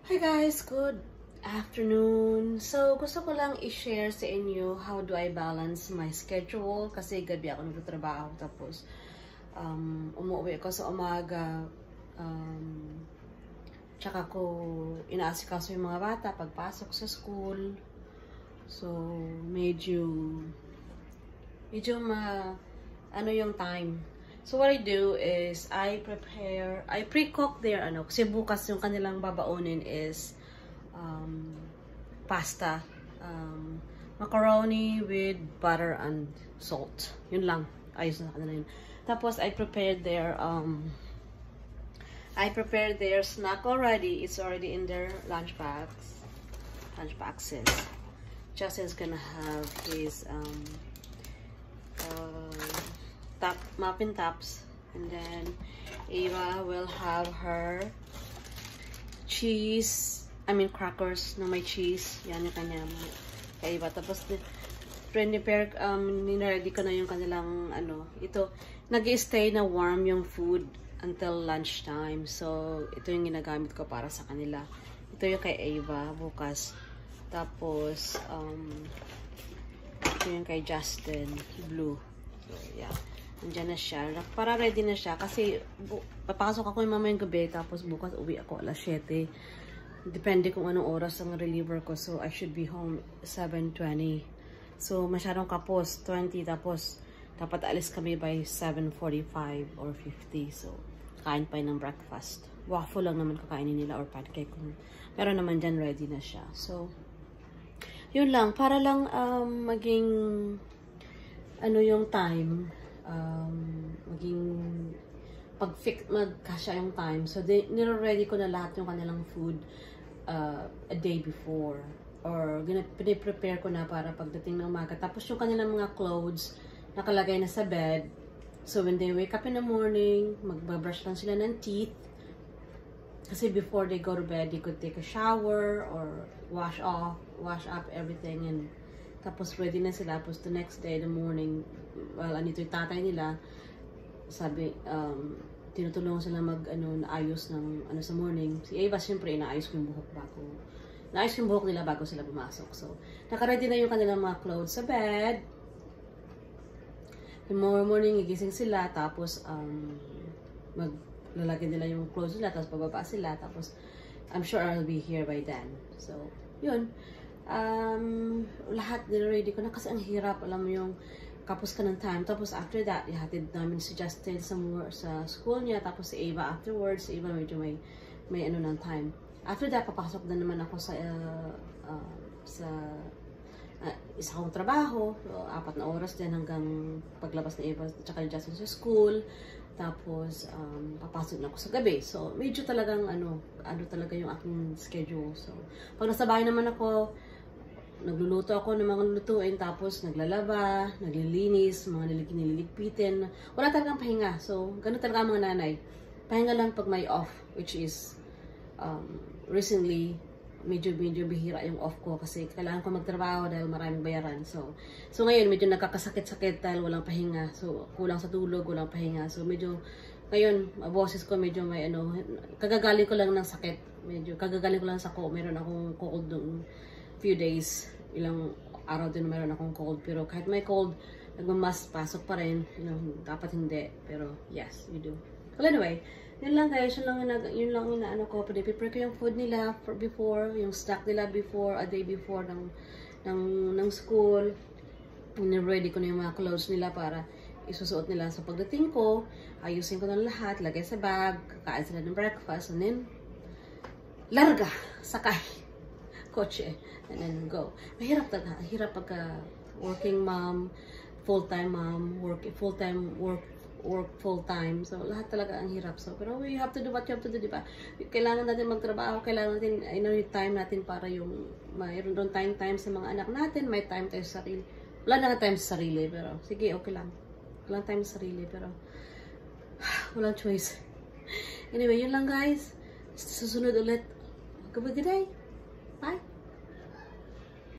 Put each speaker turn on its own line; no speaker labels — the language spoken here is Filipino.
Hi guys, good afternoon. So, gusto ko lang i-share sa inyo how do I balance my schedule kasi gabi ako nagtatrabaho tapos umuwi ako sa umaga. Tsaka ko inaasikaso yung mga bata pagpasok sa school. So, medyo ano yung time. So what I do is I pre-cook their kasi bukas yung kanilang babaonin is pasta, macaroni with butter and salt. Yun lang. Ayos na kanila yun. Tapos I prepared their snack already. It's already in their lunch boxes. Justin's gonna have his muffin tops, and then Ava will have her crackers na may cheese. Yan yung kanya kay Ava. Tapos niready ko na yung kanilang ito, nag-stay na warm yung food until lunchtime. So ito yung ginagamit ko para sa kanila. Ito yung kay Ava bukas. Tapos ito yung kay Justin, blue. So yeah. Andiyan na siya. Para ready na siya. Kasi papasok ako yung mamayang gabi. Tapos bukas uwi ako alas 7. Depende kung anong oras ang reliever ko. So I should be home 7:20. So masyadong kapos 20. Tapos dapat alis kami by 7:45 or 50. So kain pa ng breakfast. Waffle lang naman kakainin nila or pancake. Meron naman dyan ready na siya. So yun lang. Para lang maging yung time. Maging magkasya yung time. So, nire-ready ko na lahat yung kanilang food a day before. Or, piniprepare ko na para pagdating ng umaga. Tapos, yung kanilang mga clothes, nakalagay na sa bed. So, when they wake up in the morning, magbabrush lang sila ng teeth. Kasi before they go to bed, they could take a shower or wash up everything, and tapos ready na sila. Tapos the next day, the morning, well, anito yung tatay nila, sabi, tinutulungan sila naayos ng sa morning. Si Ava, siyempre, inaayos ko yung buhok nila bago sila pumasok. So, naka-ready na yung kanilang mga clothes sa bed. The morning, igising sila, tapos, maglalagay nila yung clothes nila, tapos pababa sila, tapos, I'm sure I'll be here by then. So, yun. Lahat nire-ready ko na kasi ang hirap, alam mo yung kapos ka ng time. Tapos after that, ihatid namin si Justin sa school niya, tapos si Ava afterwards. Si Ava medyo may ng time. After that, papasok na naman ako sa isa kong trabaho. So, 4 na oras din hanggang paglabas ni Ava at saka ni Justin sa school. Tapos papasok na ako sa gabi. So medyo talagang talaga yung aking schedule. So pag nasa bahay naman ako, nagluluto ako ng mga lutuin, tapos naglalaba, naglilinis, mga nililigpitin. Wala talagang pahinga. So, ganun talaga ang mga nanay. Pahinga lang pag may off, which is, recently, medyo bihira yung off ko kasi kailangan ko magtrabaho dahil maraming bayaran. So ngayon, medyo nagkakasakit-sakit dahil walang pahinga. So, kulang sa tulog, walang pahinga. So, medyo, ngayon, boses ko medyo may kagagaling ko lang ng sakit. Kagagaling ko lang sa cold. Meron akong cold nung few days, ilang araw din meron akong cold, pero kahit may cold, nagmamas, pasok pa rin, dapat hindi, pero yes, you do. Well, anyway, yun lang guys, yun lang ko, prepare ko yung food nila before, yung snack nila before, a day before ng school, ready ko na yung mga clothes nila para isusuot nila sa pagdating ko, ayusin ko na lahat, lagay sa bag, kakain sila ng breakfast, and then, larga, sakay, kotse, and then go. Mahirap talaga. Hirap pagka working mom, full-time mom, work full-time. So, lahat talaga ang hirap. So, pero you have to do what you have to do, di ba? Kailangan natin magtrabaho, kailangan natin, yung time natin para yung, mayroon doon time sa mga anak natin, may time tayo sa sarili. Wala na nga time sa sarili, pero, sige, okay lang. Walang time sa sarili, pero, walang choice. Anyway, yun lang guys. Susunod ulit. Good day. Bye.